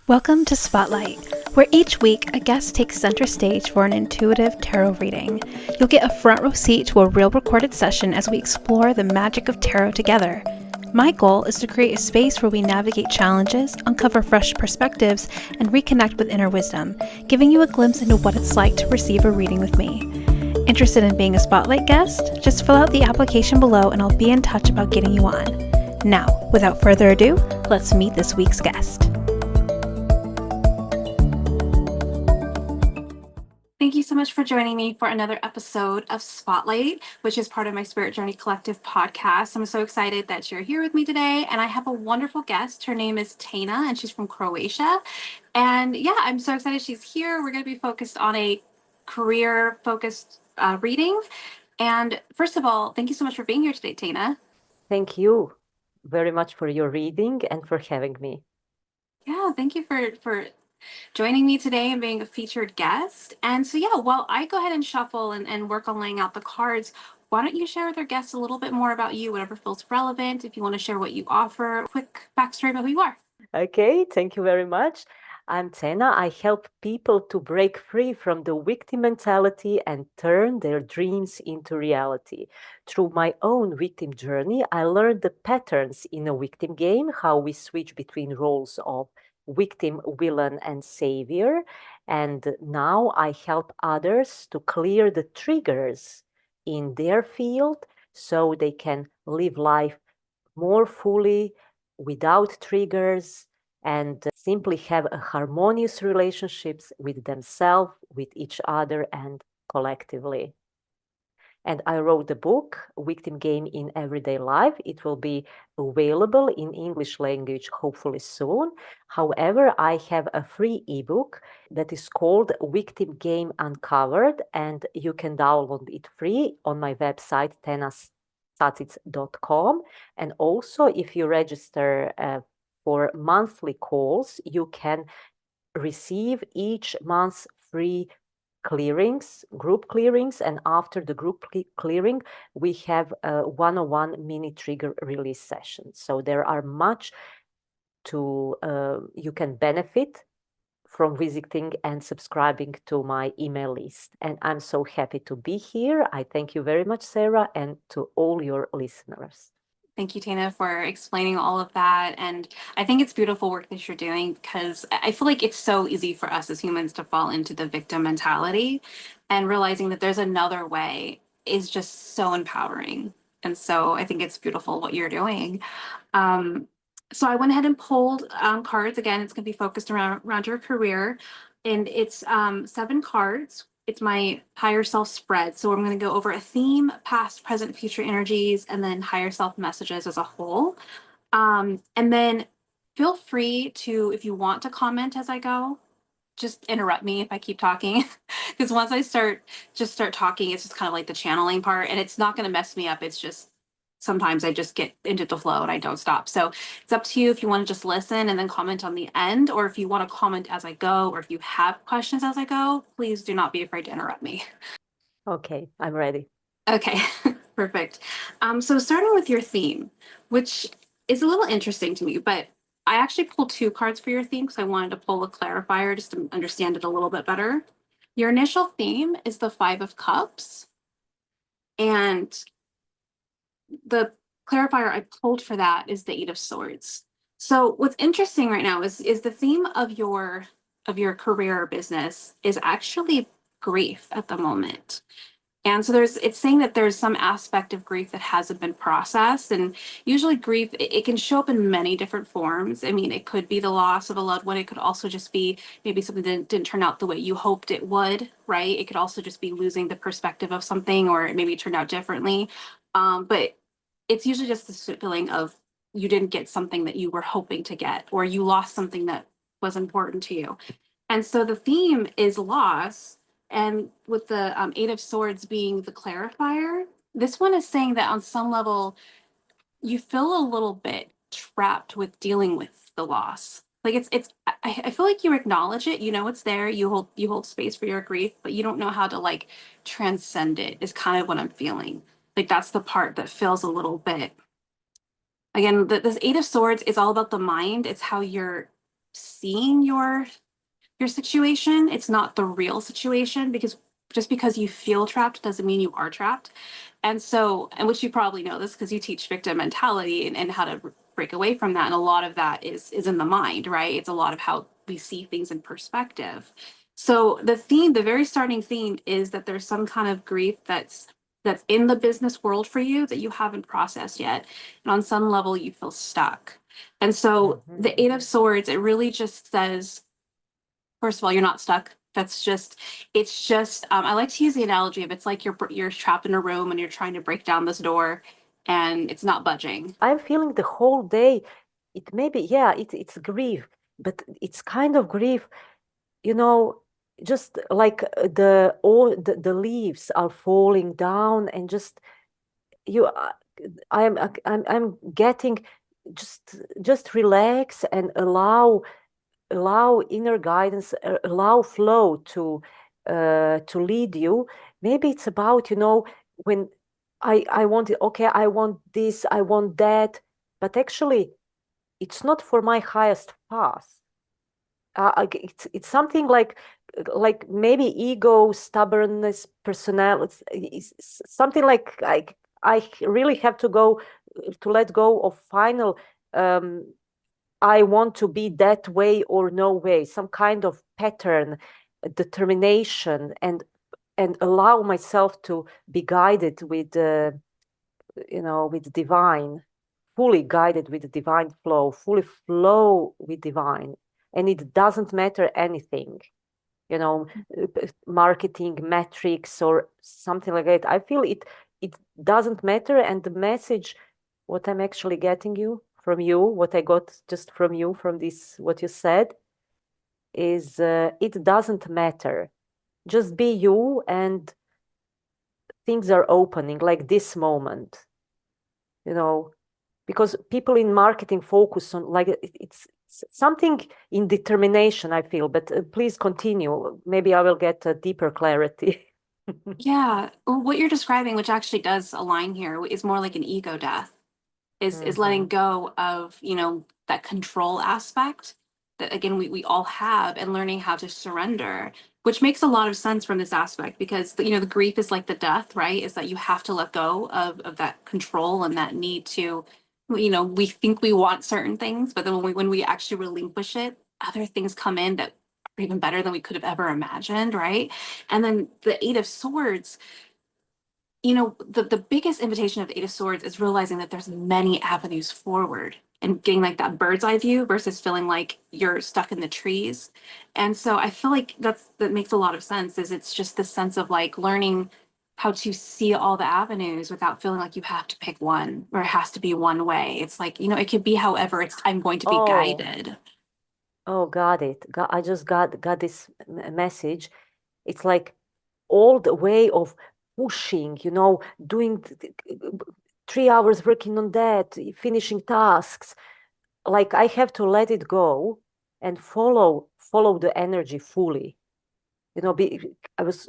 Welcome to Spotlight, where each week a guest takes center stage for an intuitive tarot reading. You'll get a front row seat to a real recorded session as we explore the magic of tarot together. My goal is to create a space where we navigate challenges, uncover fresh perspectives, and reconnect with inner wisdom, giving you a glimpse into what it's like to receive a reading with me. Interested in being a Spotlight guest? Just fill out the application below and I'll be in touch about getting you on. Now, without further ado, let's meet this week's guest. Thank you so much for joining me for another episode of Spotlight, which is part of my Spirit Journey Collective podcast. I'm so excited that you're here with me today, and I have a wonderful guest. Her name is Tena, and she's from Croatia. And yeah, I'm so excited she's here. We're going to be focused on a career-focused reading. And first of all, thank you so much for being here today, Tena. Thank you very much for your reading and for having me. Yeah, thank you for joining me today and being a featured guest. And so, yeah, while I go ahead and shuffle and work on laying out the cards, why don't you share with our guests a little bit more about you, whatever feels relevant, if you want to share what you offer, quick backstory about who you are. Okay, thank you very much. I'm Tena. I help people to break free from the victim mentality and turn their dreams into reality. Through my own victim journey, I learned the patterns in a victim game, how we switch between roles of victim, villain, and savior. And now I help others to clear the triggers in their field so they can live life more fully without triggers and simply have a harmonious relationships with themselves, with each other, and collectively. And I wrote the book, Victim Game in Everyday Life. It will be available in English language hopefully soon. However, I have a free ebook that is called Victim Game Uncovered, and you can download it free on my website, tenasatits.com. And also, if you register for monthly calls, you can receive each month free clearings, group clearings, and after the group clearing, we have a one-on-one mini trigger release session. So there are much to you can benefit from visiting and subscribing to my email list. And I'm so happy to be here. I thank you very much, Sarah, and to all your listeners. Thank you, Tana, for explaining all of that. And I think it's beautiful work that you're doing because I feel like it's so easy for us as humans to fall into the victim mentality, and realizing that there's another way is just so empowering. And so I think it's beautiful what you're doing. Um, so I went ahead and pulled cards. Again, it's going to be focused around your career. And it's 7 cards. It's my higher self spread. So I'm going to go over a theme, past, present, future energies, and then higher self messages as a whole. And then feel free to, if you want to comment as I go, just interrupt me if I keep talking. Because once I start talking, it's just kind of like the channeling part, and it's not going to mess me up. It's just sometimes I just get into the flow and I don't stop. So it's up to you if you want to just listen and then comment on the end, or if you want to comment as I go, or if you have questions as I go, please do not be afraid to interrupt me. Okay, I'm ready. Okay, perfect. So starting with your theme, which is a little interesting to me, but I actually pulled 2 cards for your theme because I wanted to pull a clarifier just to understand it a little bit better. Your initial theme is the 5 of Cups, and the clarifier I pulled for that is the 8 of Swords. So what's interesting right now is the theme of your career or business is actually grief at the moment. And so it's saying that there's some aspect of grief that hasn't been processed. And usually grief, it can show up in many different forms. I mean, it could be the loss of a loved one. It could also just be maybe something that didn't turn out the way you hoped it would, right? It could also just be losing the perspective of something, or maybe it turned out differently. But it's usually just this feeling of you didn't get something that you were hoping to get, or you lost something that was important to you. And so the theme is loss. And with the 8 of Swords being the clarifier, this one is saying that on some level, you feel a little bit trapped with dealing with the loss. Like I feel like you acknowledge it, you know it's there, you hold space for your grief, but you don't know how to like transcend it, is kind of what I'm feeling. Like that's the part that feels a little bit. Again, this 8 of Swords is all about the mind. It's how you're seeing your situation. It's not the real situation because just because you feel trapped doesn't mean you are trapped. And so, and which you probably know this because you teach victim mentality and how to break away from that. And a lot of that is in the mind, right? It's a lot of how we see things in perspective. So the theme, the very starting theme is that there's some kind of grief that's in the business world for you that you haven't processed yet. And on some level you feel stuck. And so Mhm. the Eight of Swords, it really just says, first of all, you're not stuck. It's just, I like to use the analogy of it's like you're trapped in a room and you're trying to break down this door and it's not budging. I'm feeling the whole day. It may be, yeah, it's grief, but it's kind of grief, you know, just like the leaves are falling down and just you I'm getting just relax and allow inner guidance, allow flow to lead you. Maybe it's about, when I want it, okay, I want this, I want that, but actually it's not for my highest path. It's something like maybe ego, stubbornness, personality, something like I really have to let go of final um, I want to be that way or no way, some kind of pattern, determination, and allow myself to be guided with divine, fully guided with the divine flow, fully flow with divine. And it doesn't matter anything, marketing metrics or something like that. I feel it doesn't matter. And the message, what I'm actually getting what I got just from you, from this, what you said, is it doesn't matter. Just be you, and things are opening like this moment, you know, because people in marketing focus on like it's something in determination, I feel. But please continue. Maybe I will get a deeper clarity. Yeah, well, what you're describing, which actually does align here, is more like an ego death. Is letting Hmm. go of, that control aspect that again we all have, and learning how to surrender, which makes a lot of sense from this aspect because the grief is like the death, right? Is that you have to let go of that control and that need to, we think we want certain things, but then when we actually relinquish it, other things come in that are even better than we could have ever imagined, right? And then the Eight of Swords, the biggest invitation of the Eight of Swords is realizing that there's many avenues forward and getting like that bird's eye view versus feeling like you're stuck in the trees. And so I feel like that makes a lot of sense, is it's just this sense of like learning how to see all the avenues without feeling like you have to pick one or it has to be one way. It's like, it could be however I'm going to be Oh, guided. oh, got it. I just got this message. It's like all the way of pushing, doing 3 hours working on that, finishing tasks. Like I have to let it go and follow the energy fully. I was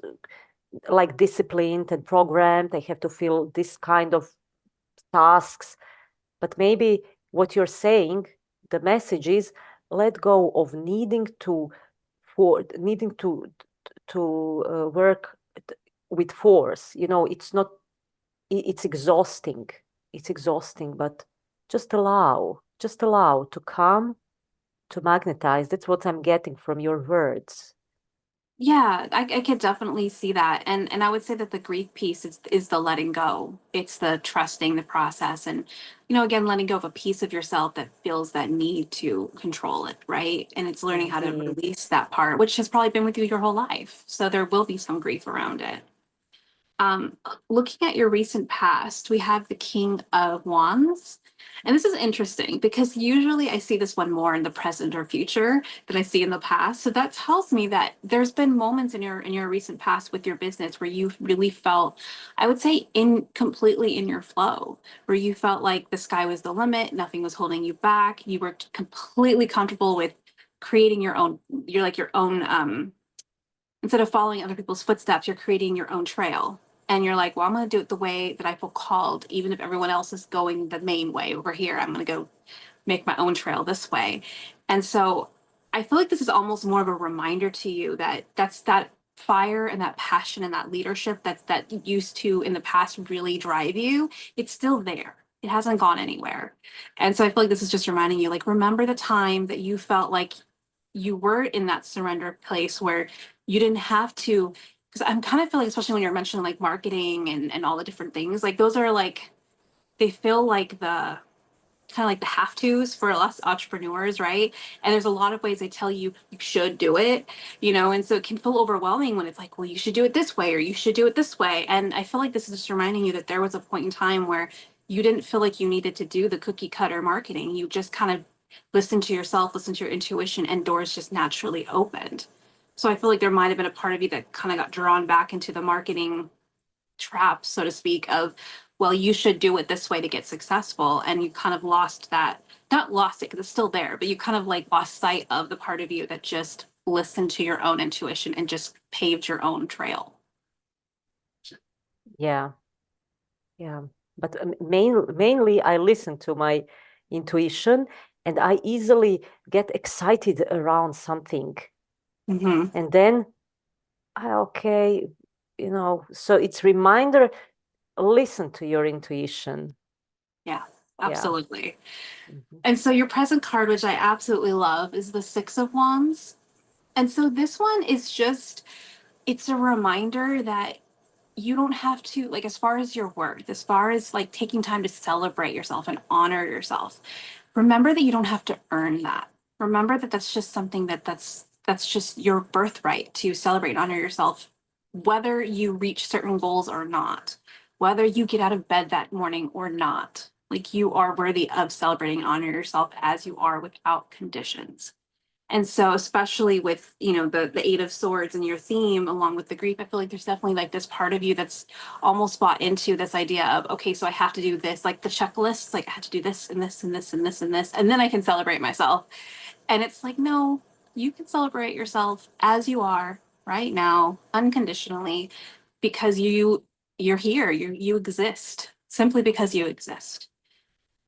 like disciplined and programmed. I have to feel this kind of tasks. But maybe what you're saying, the message is let go of needing to work with force. It's not. It's exhausting. It's exhausting, but just allow to come, to magnetize. That's what I'm getting from your words. Yeah, I could definitely see that. And I would say that the grief piece is the letting go. It's the trusting the process and, again, letting go of a piece of yourself that feels that need to control it, right? And it's learning how to Indeed. release that part, which has probably been with you your whole life. So there will be some grief around it. Um, Looking at your recent past, we have the King of Wands. And this is interesting because usually I see this one more in the present or future than I see in the past. So that tells me that there's been moments in your recent past with your business where you really felt, I would say, in completely in your flow, where you felt like the sky was the limit, nothing was holding you back. You were completely comfortable with creating you're like your own instead of following other people's footsteps, you're creating your own trail. And you're like, well, I'm going to do it the way that I feel called, even if everyone else is going the main way over here. I'm going to go make my own trail this way. And so I feel like this is almost more of a reminder to you that that fire and that passion and that leadership that used to in the past really drive you. It's still there. It hasn't gone anywhere. And so I feel like this is just reminding you, like, remember the time that you felt like you were in that surrender place where you didn't have to, because I'm kind of feeling, especially when you're mentioning like marketing and all the different things, like those are like they feel like the kind of like the have tos for us entrepreneurs, right? And there's a lot of ways they tell you you should do it, and so it can feel overwhelming when it's like, well, you should do it this way or you should do it this way. And I feel like this is just reminding you that there was a point in time where you didn't feel like you needed to do the cookie cutter marketing. You just kind of listened to yourself, listened to your intuition, and doors just naturally opened. So I feel like there might have been a part of you that kind of got drawn back into the marketing trap, so to speak, of, well, you should do it this way to get successful. And you kind of lost that, not lost it because it's still there, but you kind of like lost sight of the part of you that just listened to your own intuition and just paved your own trail. Yeah, yeah. But mainly I listen to my intuition, and I easily get excited around something. Hmm. And then, okay, so it's reminder, listen to your intuition. Yeah, Yeah. absolutely. Mhm. And so your present card, which I absolutely love, is the Six of Wands. And so this one is just, it's a reminder that you don't have to, like, as far as your worth, as far as like taking time to celebrate yourself and honor yourself, remember that you don't have to earn that. Remember that that's just something that's just your birthright to celebrate and honor yourself, whether you reach certain goals or not, whether you get out of bed that morning or not. Like, you are worthy of celebrating and honor yourself as you are without conditions. And so, especially with, the Eight of Swords and your theme, along with the grief, I feel like there's definitely like this part of you that's almost bought into this idea of, okay, so I have to do this, like the checklists, like I have to do this and this and this and this and this, and then I can celebrate myself. And it's like, no, you can celebrate yourself as you are right now, unconditionally, because you're here, you exist simply because you exist.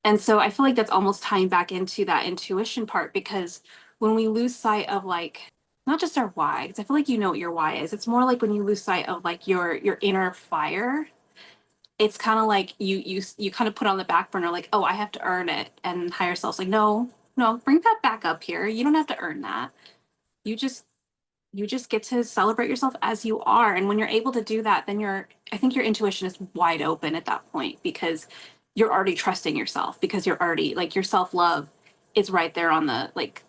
And so I feel like that's almost tying back into that intuition part, because when we lose sight of like not just our why, because I feel like you know what your why is. It's more like when you lose sight of like your inner fire, it's kind of like you kind of put on the back burner, like, oh, I have to earn it. And higher self's like, no, no, bring that back up here. You don't have to earn that. You just you just get to celebrate yourself as you are. And when you're able to do that, then I think your intuition is wide open at that point, because you're already trusting yourself, because you're already like your self-love is right there on the like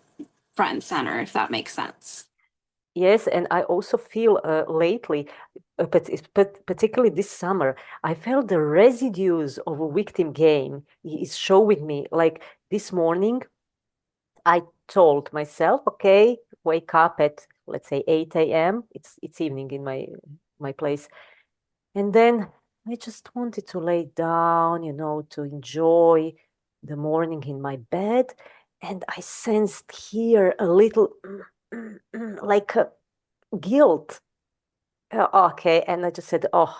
front and center, if that makes sense. Yes, and I also feel lately, but particularly this summer, I felt the residues of a victim game is showing me. Like this morning, I told myself, okay, wake up at, let's say, 8 a.m. It's evening in my place. And then I just wanted to lay down, to enjoy the morning in my bed. And I sensed here a little like a guilt. Okay, and I just said, oh,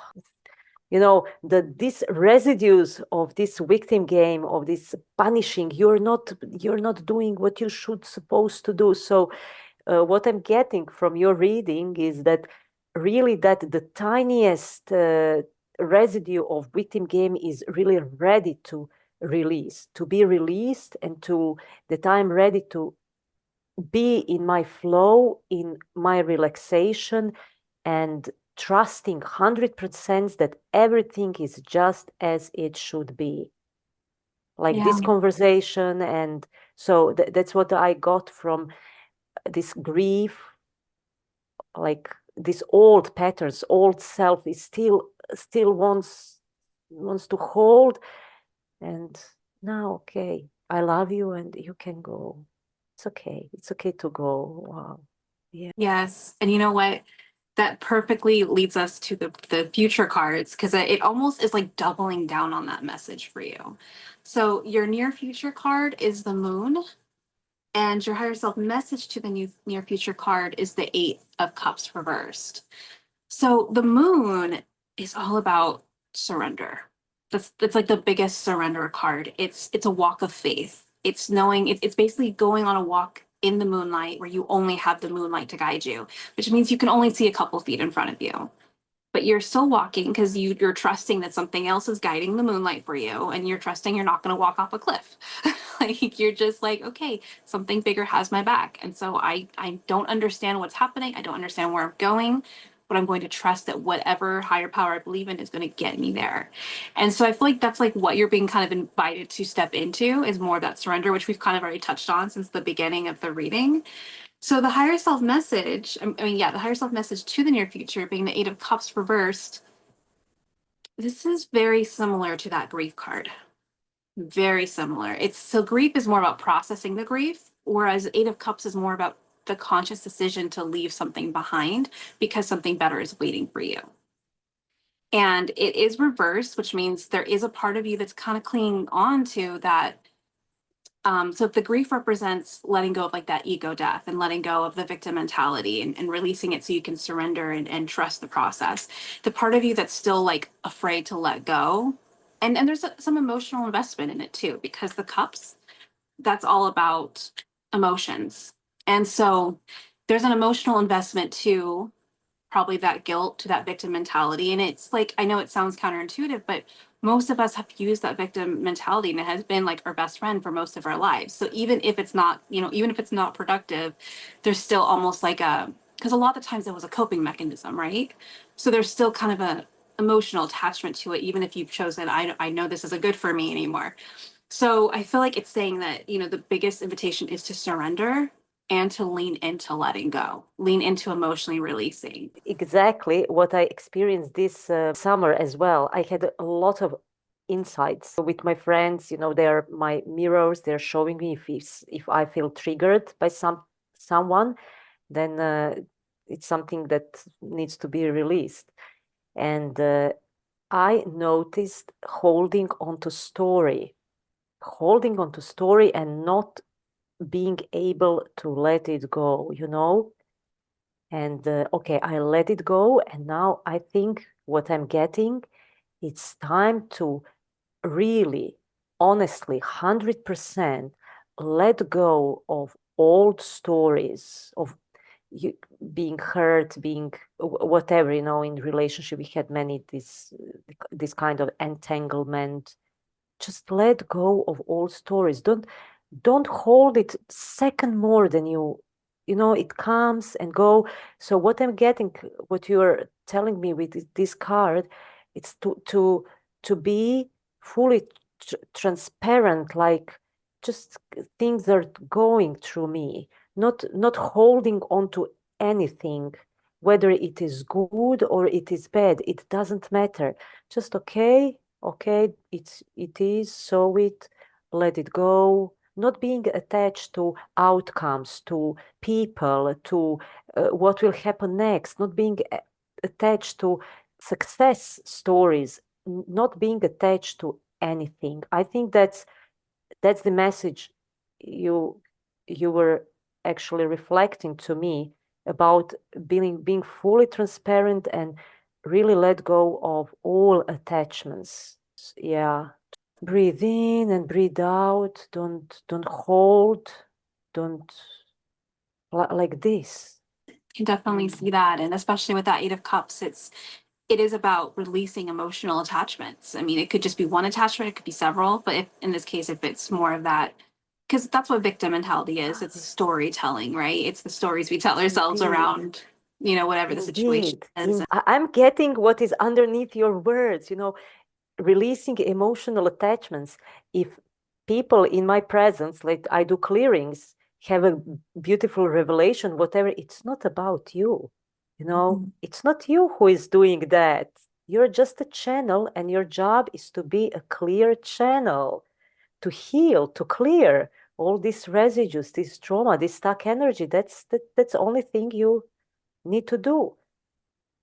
these residues of this victim game, of this punishing, you're not doing what you should supposed to do. So what I'm getting from your reading is that really that the tiniest residue of victim game is really ready to be released, and to that I'm ready to be in my flow, in my relaxation, and trusting 100% that everything is just as it should be. Like Yeah. this conversation. And so that's what I got from this grief. Like this old patterns, old self is still wants to hold. And now, okay, I love you and you can go. It's okay to go. Wow. Yeah. Yes. And you know what? That perfectly leads us to the future cards, because it almost is like doubling down on that message for you. So your near future card is the moon, and your higher self message to the near future card is the Eight of Cups reversed. So the moon is all about surrender. That's like the biggest surrender card. It's a walk of faith. It's knowing it's basically going on a walk in the moonlight where you only have the moonlight to guide you, which means you can only see a couple feet in front of you. But you're still walking because you're trusting that something else is guiding the moonlight for you, and you're trusting you're not going to walk off a cliff. Like you're just like, okay, something bigger has my back. And so I don't understand what's happening. I don't understand where I'm going, but I'm going to trust that whatever higher power I believe in is going to get me there. And so I feel like that's like what you're being kind of invited to step into is more of that surrender, which we've kind of already touched on since the beginning of the reading. So the higher self message, I mean, yeah, the higher self message to the near future being the Eight of Cups reversed. This is very similar to that grief card. Very similar. It's so grief is more about processing the grief, whereas Eight of Cups is more about the conscious decision to leave something behind because something better is waiting for you. And it is reversed, which means there is a part of you that's kind of clinging on to that. So if the grief represents letting go of like that ego death and letting go of the victim mentality and releasing it so you can surrender and trust the process, the part of you that's still like afraid to let go. And there's some emotional investment in it too, because the cups, that's all about emotions. And so there's an emotional investment too, probably that guilt to that victim mentality. And it's like, I know it sounds counterintuitive, but most of us have used that victim mentality and it has been like our best friend for most of our lives. So even if it's not, even if it's not productive, there's still almost like because a lot of the times it was a coping mechanism, right? So there's still kind of a emotional attachment to it, even if you've chosen, I know this isn't good for me anymore. So I feel like it's saying that, the biggest invitation is to surrender and to lean into letting go, lean into emotionally releasing. Exactly what I experienced this summer as well. I had a lot of insights with my friends. They're my mirrors. They're showing me if I feel triggered by someone, then it's something that needs to be released. And I noticed holding on to story and not being able to let it go. And okay, I let it go, and now I think what I'm getting, it's time to really, honestly, 100% let go of old stories of you being hurt, being whatever, in relationship. We had many this kind of entanglement. Just let go of old stories. Don't hold it second more than it comes and go. So what I'm getting, what you're telling me with this card, it's to be fully transparent, like just things are going through me, not holding on to anything, whether it is good or it is bad. It doesn't matter. Just okay, it is, so let it go, not being attached to outcomes, to people, to what will happen next, not being attached to success stories, not being attached to anything. I think that's the message you you were actually reflecting to me about being fully transparent and really let go of all attachments. Yeah. Breathe in and breathe out. Don't hold. Don't like this. Can definitely see that. And especially with that Eight of Cups, it is about releasing emotional attachments. I mean, it could just be one attachment, it could be several, but if in this case, if it's more of that, because that's what victim mentality is. It's storytelling, right? It's the stories we tell ourselves Indeed. around, whatever the situation Indeed. is. I'm getting what is underneath your words, releasing emotional attachments. If people in my presence, like I do clearings, have a beautiful revelation, whatever, it's not about you. It's not you who is doing that. You're just a channel, and your job is to be a clear channel, to heal, to clear all these residues, this trauma, this stuck energy. That's the only thing you need to do.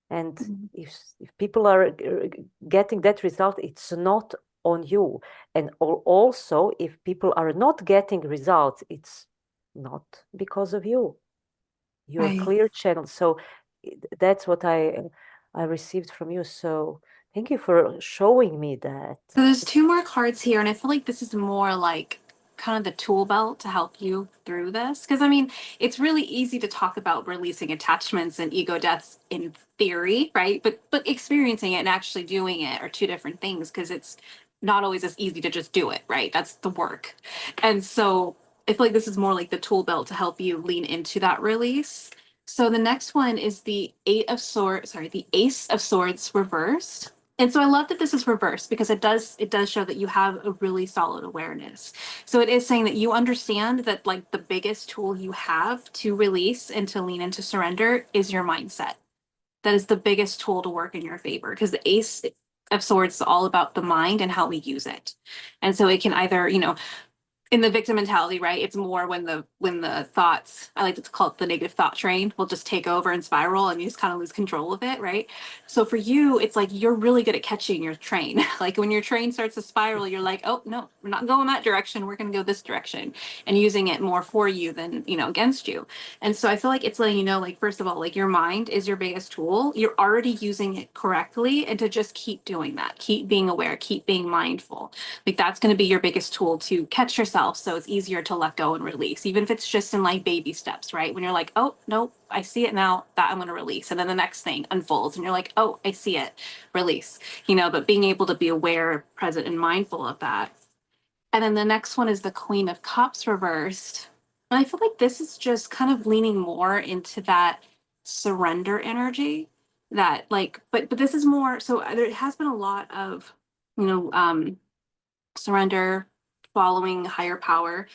And if people are getting that result, it's not on you. And also, if people are not getting results, it's not because of you. You're a Right. clear channel. So that's what I received from you. So thank you for showing me that. So there's two more cards here, and I feel like this is more like kind of the tool belt to help you through this? Because I mean, it's really easy to talk about releasing attachments and ego deaths in theory, right? But experiencing it and actually doing it are two different things because it's not always as easy to just do it, right? That's the work. And so I feel like this is more like the tool belt to help you lean into that release. So the next one is the the Ace of Swords reversed. And so I love that this is reversed because it does show that you have a really solid awareness. So it is saying that you understand that like the biggest tool you have to release and to lean into surrender is your mindset. That is the biggest tool to work in your favor because the Ace of Swords is all about the mind and how we use it. And so it can either, in the victim mentality, right? It's more when the thoughts, I like to call it the negative thought train, will just take over and spiral and you just kind of lose control of it, right? So for you, it's like you're really good at catching your train. Like when your train starts to spiral, you're like, oh no, we're not going that direction. We're gonna go this direction and using it more for you than, against you. And so I feel like it's letting you know, like, first of all, like your mind is your biggest tool. You're already using it correctly, and to just keep doing that, keep being aware, keep being mindful. Like that's going to be your biggest tool to catch yourself so it's easier to let go and release, even if it's just in like baby steps, right? When you're like, oh, no, I see it now, that I'm going to release. And then the next thing unfolds and you're like, oh, I see it, release, but being able to be aware, present, and mindful of that. And then the next one is the Queen of Cups reversed. And I feel like this is just kind of leaning more into that surrender energy that like, but this is more, so there has been a lot of, you know, um, surrender, following higher power.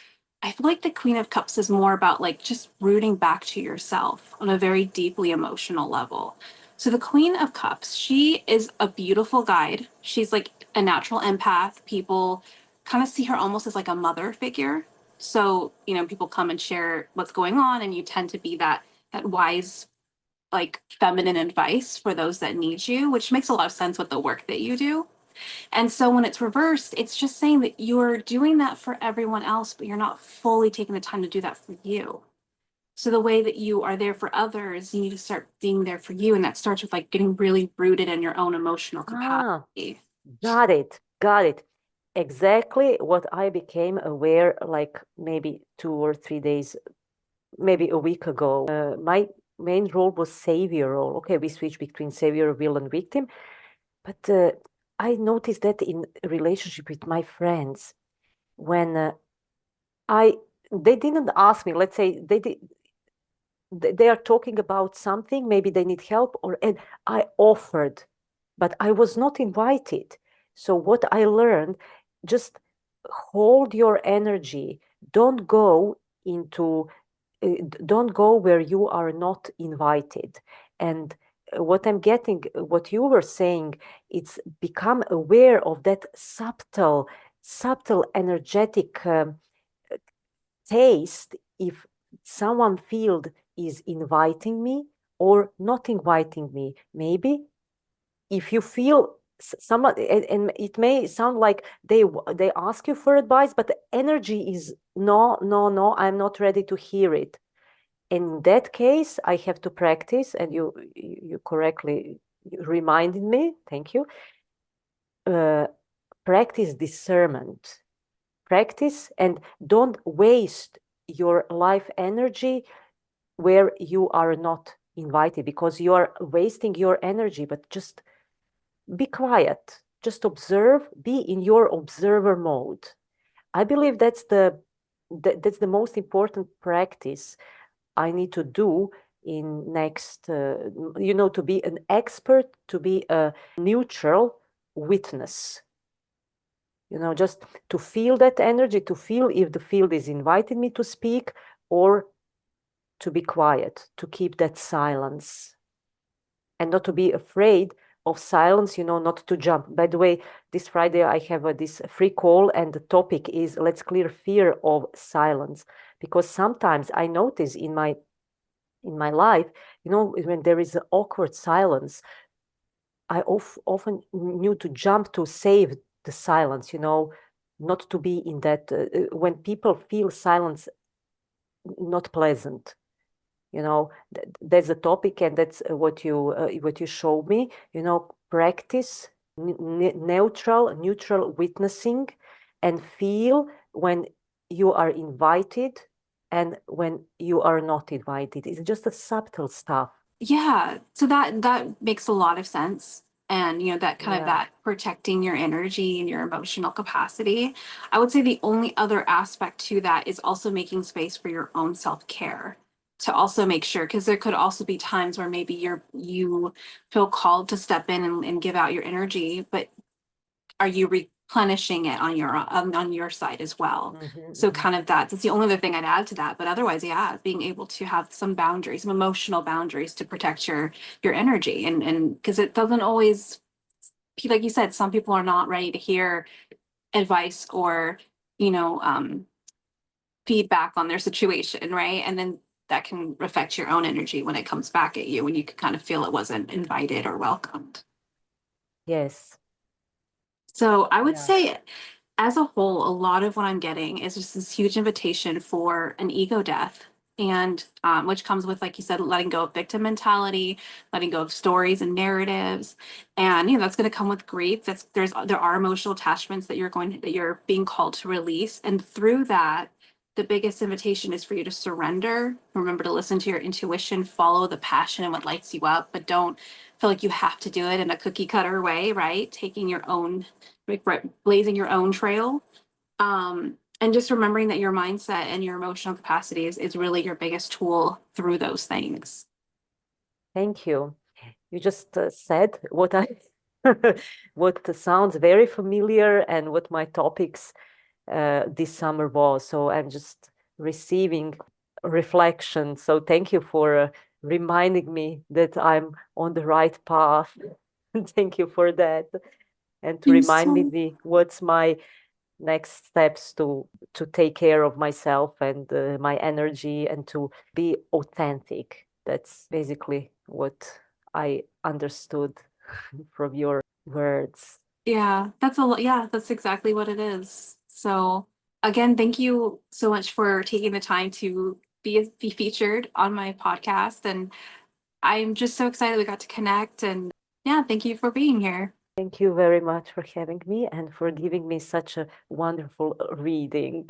I feel like the Queen of Cups is more about like just rooting back to yourself on a very deeply emotional level. So the Queen of Cups, she is a beautiful guide. She's like a natural empath. People kind of see her almost as like a mother figure. So, people come and share what's going on and you tend to be that wise like feminine advice for those that need you, which makes a lot of sense with the work that you do. And so when it's reversed, it's just saying that you're doing that for everyone else, but you're not fully taking the time to do that for you. So the way that you are there for others, you need to start being there for you. And that starts with like getting really rooted in your own emotional Ah, capacity. got it, got it. Exactly what I became aware like maybe 2 or 3 days, maybe a week ago. My main role was savior role. Okay, we switch between savior, villain, victim. But I noticed that in relationship with my friends, when I they didn't ask me, let's say they are talking about something, maybe they need help, and I offered, but I was not invited. So what I learned, just hold your energy. Don't go into don't go where you are not invited. And what I'm getting, what you were saying, it's become aware of that subtle energetic taste if someone field is inviting me or not inviting me. Maybe if you feel someone, and it may sound like they ask you for advice, but the energy is no, no, no, I'm not ready to hear it. In that case, I have to practice, and you correctly reminded me. Thank you. Uh, Practice discernment. Practice and don't waste your life energy where you are not invited because you are wasting your energy. But just be quiet. Just observe. Be in your observer mode. I believe that's the most important practice I need to do in next, to be an expert, to be a neutral witness. Just to feel that energy, to feel if the field is inviting me to speak or to be quiet, to keep that silence and not to be afraid of silence, not to jump. By the way, this Friday I have this free call and the topic is let's clear fear of silence, because sometimes I notice in my life, when there is an awkward silence, I often need to jump to save the silence, not to be in that, when people feel silence not pleasant. That's a topic, and that's what you showed me. Practice neutral witnessing, and feel when you are invited and when you are not invited. It's just a subtle stuff. Yeah, so that makes a lot of sense. And that kind of Yeah. that protecting your energy and your emotional capacity. I would say the only other aspect to that is also making space for your own self-care to also make sure, because there could also be times where maybe you feel called to step in and give out your energy, but are you replenishing it on your side as well? So Mhm. kind of that's the only other thing I'd add to that. But otherwise, yeah, being able to have some boundaries, some emotional boundaries to protect your energy, and because it doesn't always, like you said, some people are not ready to hear advice or you know um, feedback on their situation, right? And then that can affect your own energy when it comes back at you, when you could kind of feel it wasn't invited or welcomed. Yes. So I would Yeah. say, as a whole, a lot of what I'm getting is just this huge invitation for an ego death. And which comes with, like you said, letting go of victim mentality, letting go of stories and narratives, and that's going to come with grief. There are emotional attachments that you're being called to release, and through that, the biggest invitation is for you to surrender. Remember to listen to your intuition, follow the passion and what lights you up, but don't feel like you have to do it in a cookie cutter way, right? Taking your own, like, blazing your own trail, and just remembering that your mindset and your emotional capacity is really your biggest tool through those things. Thank you. You just said what I what sounds very familiar and what my topics this summer was. So I'm just receiving reflection. So thank you for reminding me that I'm on the right path. Thank you for that. And to You remind so me what's my next steps to take care of myself and my energy and to be authentic. That's basically what I understood from your words. Yeah, that's a lot. Yeah, that's exactly what it is. So again, thank you so much for taking the time to be featured on my podcast, and I'm just so excited we got to connect. And yeah, thank you for being here. Thank you very much for having me and for giving me such a wonderful reading.